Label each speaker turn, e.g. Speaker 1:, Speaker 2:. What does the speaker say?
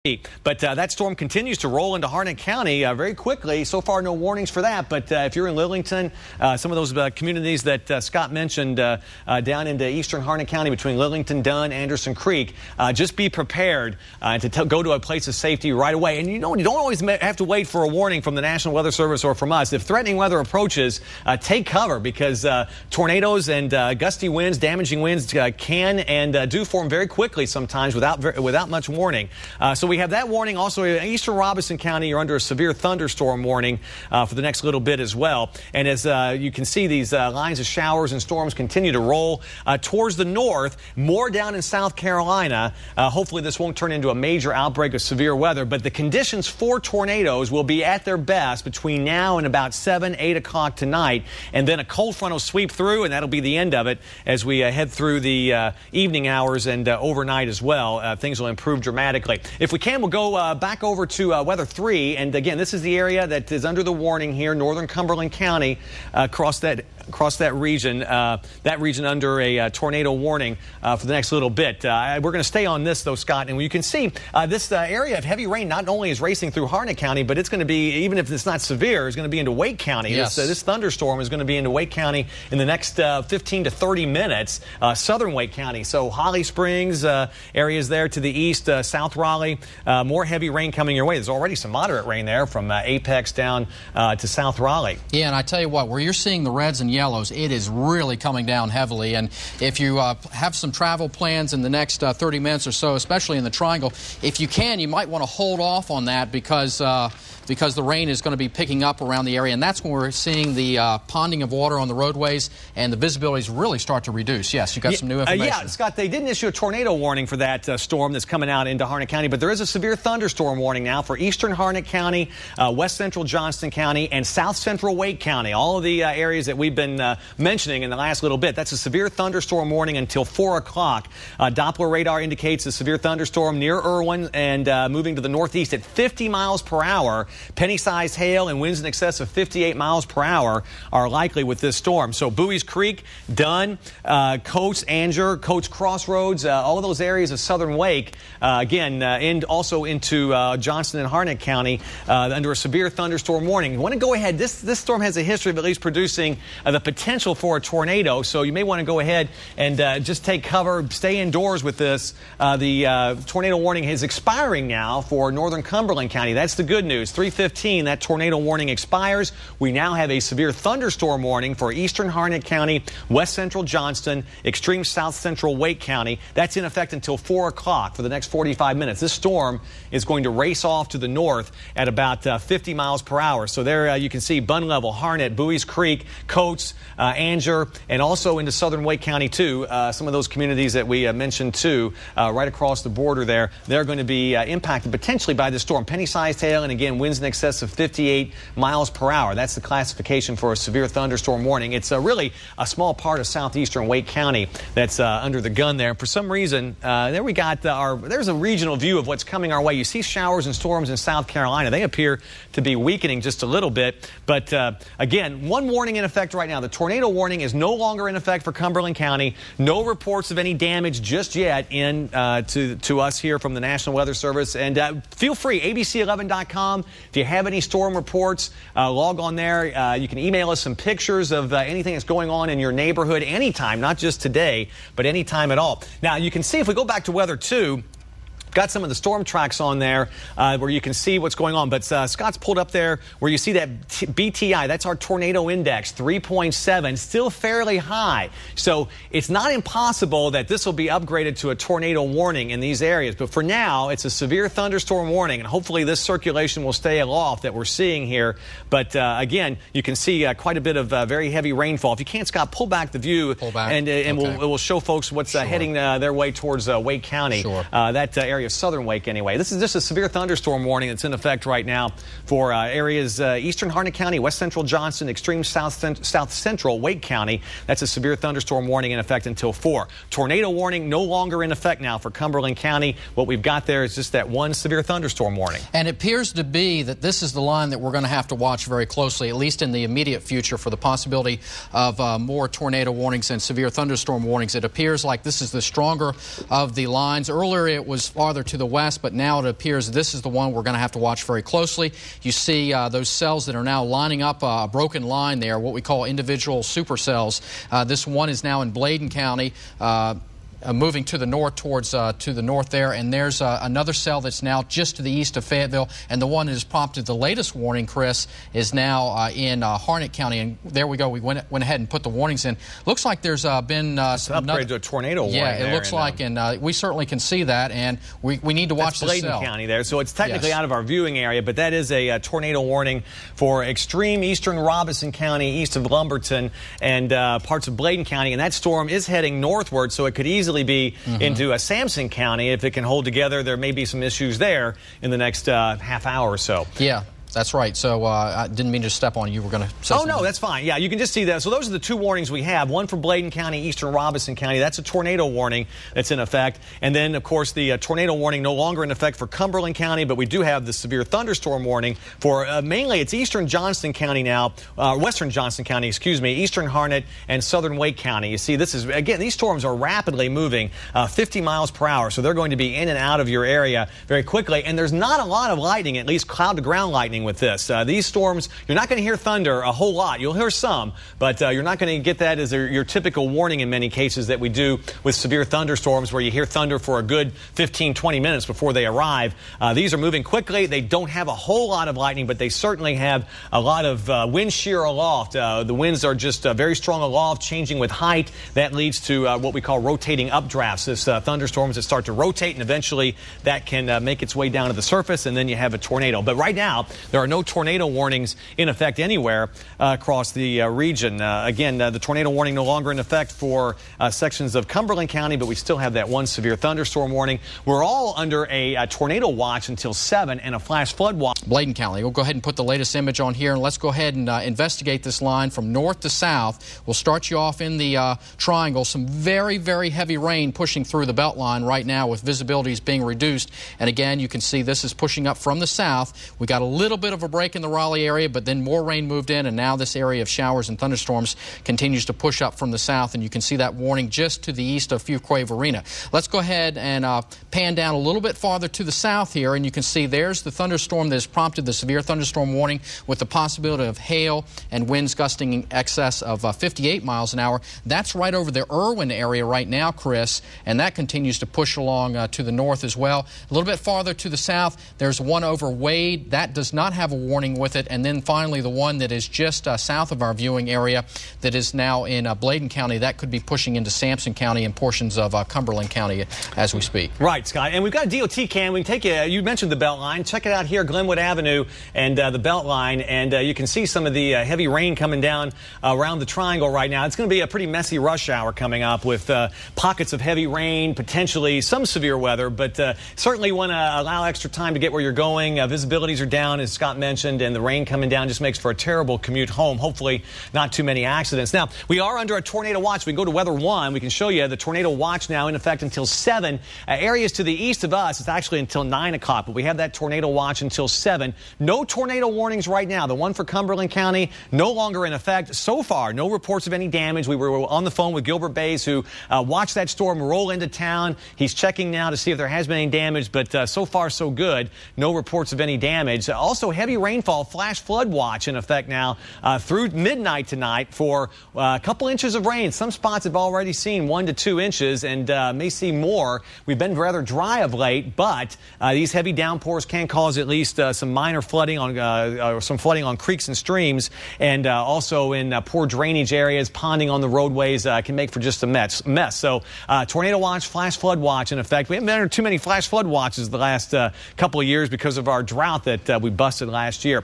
Speaker 1: But that storm continues to roll into Harnett County very quickly. So far, no warnings for that. But if you're in Lillington, some of those communities that Scott mentioned down into eastern Harnett County between Lillington, Dunn, Anderson Creek, just be prepared to go to a place of safety right away. And you don't always have to wait for a warning from the National Weather Service or from us. If threatening weather approaches, take cover because tornadoes and gusty winds, damaging winds can and do form very quickly sometimes without much warning. So we have that warning. Also, in eastern Robeson County, you're under a severe thunderstorm warning for the next little bit as well. And as you can see, these lines of showers and storms continue to roll towards the north, more down in South Carolina. Hopefully, this won't turn into a major outbreak of severe weather, but the conditions for tornadoes will be at their best between now and about 7, 8 o'clock tonight. And then a cold front will sweep through, and that'll be the end of it as we head through the evening hours and overnight as well. Things will improve dramatically. If we can, we'll go back over to Weather 3. And again, this is the area that is under the warning here, northern Cumberland County, across that region under a tornado warning for the next little bit. We're going to stay on this, though, Scott. And you can see this area of heavy rain not only is racing through Harnett County, but it's going to be, even if it's not severe, it's going to be into Wake County.
Speaker 2: Yes.
Speaker 1: This thunderstorm is going to be into Wake County in the next 15 to 30 minutes, southern Wake County. So Holly Springs areas there to the east, South Raleigh. More heavy rain coming your way. There's already some moderate rain there from Apex down to South Raleigh.
Speaker 2: Yeah, and I tell you what, where you're seeing the reds and yellows, it is really coming down heavily. And if you have some travel plans in the next 30 minutes or so, especially in the Triangle, if you can, you might want to hold off on that because the rain is going to be picking up around the area. And that's when we're seeing the ponding of water on the roadways and the visibilities really start to reduce. Yes, you got some new information.
Speaker 1: Yeah, Scott, they didn't issue a tornado warning for that storm that's coming out into Harnett County, but there is a severe thunderstorm warning now for eastern Harnett County, west central Johnston County, and south central Wake County. All of the areas that we've been mentioning in the last little bit. That's a severe thunderstorm warning until 4 o'clock. Doppler radar indicates a severe thunderstorm near Irwin and moving to the northeast at 50 miles per hour. Penny-sized hail and winds in excess of 58 miles per hour are likely with this storm. So Bowie's Creek, Dunn, Coates, Anger, Coates Crossroads, all of those areas of southern Wake, again, and also into Johnston and Harnett County under a severe thunderstorm warning. You want to go ahead. This storm has a history of at least producing the potential for a tornado, so you may want to go ahead and just take cover, stay indoors with this. The tornado warning is expiring now for northern Cumberland County. That's the good news. 3:15, that tornado warning expires. We now have a severe thunderstorm warning for eastern Harnett County, west central Johnston, extreme south central Wake County. That's in effect until 4 o'clock for the next 45 minutes. This storm is going to race off to the north at about 50 miles per hour. So there you can see Bun Level, Harnett, Bowie's Creek, Coates, Anger, and also into southern Wake County too. Some of those communities that we mentioned too, right across the border there, they're going to be impacted potentially by this storm. Penny-sized hail and again winds in excess of 58 miles per hour. That's the classification for a severe thunderstorm warning. It's really a small part of southeastern Wake County that's under the gun there. For some reason, there we got there's a regional view of what's coming our way. You see showers and storms in South Carolina. They appear to be weakening just a little bit. But again, one warning in effect right now. The tornado warning is no longer in effect for Cumberland County. No reports of any damage just yet to us here from the National Weather Service. And feel free, abc11.com. If you have any storm reports, log on there. You can email us some pictures of anything that's going on in your neighborhood anytime, not just today, but anytime at all. Now, you can see if we go back to Weather 2, got some of the storm tracks on there where you can see what's going on. But Scott's pulled up there where you see that BTI. That's our tornado index, 3.7, still fairly high. So it's not impossible that this will be upgraded to a tornado warning in these areas. But for now, it's a severe thunderstorm warning. And hopefully this circulation will stay aloft that we're seeing here. But again, you can see quite a bit of very heavy rainfall. If you can't, Scott, pull back the view.
Speaker 2: Pull back.
Speaker 1: And
Speaker 2: okay.
Speaker 1: we'll show folks what's heading their way towards Wake County.
Speaker 2: Sure.
Speaker 1: That area of southern Wake anyway. This is just a severe thunderstorm warning that's in effect right now for areas eastern Harnett County, west central Johnston, extreme south central Wake County. That's a severe thunderstorm warning in effect until 4. Tornado warning no longer in effect now for Cumberland County. What we've got there is just that one severe thunderstorm warning.
Speaker 2: And it appears to be that this is the line that we're going to have to watch very closely, at least in the immediate future, for the possibility of more tornado warnings and severe thunderstorm warnings. It appears like this is the stronger of the lines. Earlier it was farther to the west, but now it appears this is the one we're going to have to watch very closely. You see those cells that are now lining up a broken line there, what we call individual supercells. This one is now in Bladen County. Moving to the north towards to the north there, and there's another cell that's now just to the east of Fayetteville, and the one that has prompted the latest warning, Chris, is now in Harnett County, and there we go. We went ahead and put the warnings in. Looks like there's been some
Speaker 1: upgrade to a tornado warning.
Speaker 2: Yeah, it looks like, and we certainly can see that, and we need to watch this cell.
Speaker 1: Bladen County there, so it's technically out of our viewing area, but that is a tornado warning for extreme eastern Robeson County, east of Lumberton, and parts of Bladen County, and that storm is heading northward, so it could easily be into Sampson County. If it can hold together, there may be some issues there in the next half hour or so.
Speaker 2: Yeah. That's right. So I didn't mean to step on you. You were going to say something.
Speaker 1: No, that's fine. Yeah, you can just see that. So those are the two warnings we have. One for Bladen County, eastern Robeson County. That's a tornado warning that's in effect. And then, of course, the tornado warning no longer in effect for Cumberland County, but we do have the severe thunderstorm warning for mainly it's eastern Johnston County now, western Johnston County, excuse me, eastern Harnett and southern Wake County. You see, this is, again, these storms are rapidly moving 50 miles per hour, so they're going to be in and out of your area very quickly. And there's not a lot of lightning, at least cloud-to-ground lightning with this. These storms, you're not going to hear thunder a whole lot. You'll hear some, but you're not going to get that as your typical warning in many cases that we do with severe thunderstorms where you hear thunder for a good 15, 20 minutes before they arrive. These are moving quickly. They don't have a whole lot of lightning, but they certainly have a lot of wind shear aloft. The winds are just very strong aloft, changing with height. That leads to what we call rotating updrafts. This thunderstorms that start to rotate, and eventually that can make its way down to the surface, and then you have a tornado. But right now, there are no tornado warnings in effect anywhere across the region. Again, the tornado warning no longer in effect for sections of Cumberland County, but we still have that one severe thunderstorm warning. We're all under a tornado watch until 7 and a flash flood watch.
Speaker 2: Bladen County. We'll go ahead and put the latest image on here, and let's go ahead and investigate this line from north to south. We'll start you off in the triangle. Some very, very heavy rain pushing through the belt line right now with visibilities being reduced. And again, you can see this is pushing up from the south. We got a little bit of a break in the Raleigh area, but then more rain moved in, and now this area of showers and thunderstorms continues to push up from the south, and you can see that warning just to the east of Fuquay Arena. Let's go ahead and pan down a little bit farther to the south here, and you can see there's the thunderstorm that has prompted the severe thunderstorm warning with the possibility of hail and winds gusting in excess of 58 miles an hour. That's right over the Irwin area right now, Chris, and that continues to push along to the north as well. A little bit farther to the south, there's one over Wade. That does not have a warning with it. And then finally, the one that is just south of our viewing area that is now in Bladen County, that could be pushing into Sampson County and portions of Cumberland County as we speak.
Speaker 1: Right, Scott. And we've got a DOT cam. We can take you mentioned the Beltline. Check it out here, Glenwood Avenue and the Beltline. And you can see some of the heavy rain coming down around the triangle right now. It's going to be a pretty messy rush hour coming up with pockets of heavy rain, potentially some severe weather, but certainly want to allow extra time to get where you're going. Visibilities are down, as Scott mentioned, and the rain coming down just makes for a terrible commute home. Hopefully not too many accidents. Now, we are under a tornado watch. We can go to Weather 1. We can show you the tornado watch now in effect until 7. Areas to the east of us, it's actually until 9 o'clock, but we have that tornado watch until 7. No tornado warnings right now. The one for Cumberland County, no longer in effect. So far, no reports of any damage. We were on the phone with Gilbert Bays, who watched that storm roll into town. He's checking now to see if there has been any damage, but so far, so good. No reports of any damage. Also, heavy rainfall, flash flood watch in effect now through midnight tonight for a couple inches of rain. Some spots have already seen 1 to 2 inches and may see more. We've been rather dry of late, but these heavy downpours can cause at least some minor flooding on creeks and streams, and also in poor drainage areas, ponding on the roadways can make for just a mess. So tornado watch, flash flood watch in effect. We haven't been under too many flash flood watches the last couple of years because of our drought that we busted last year.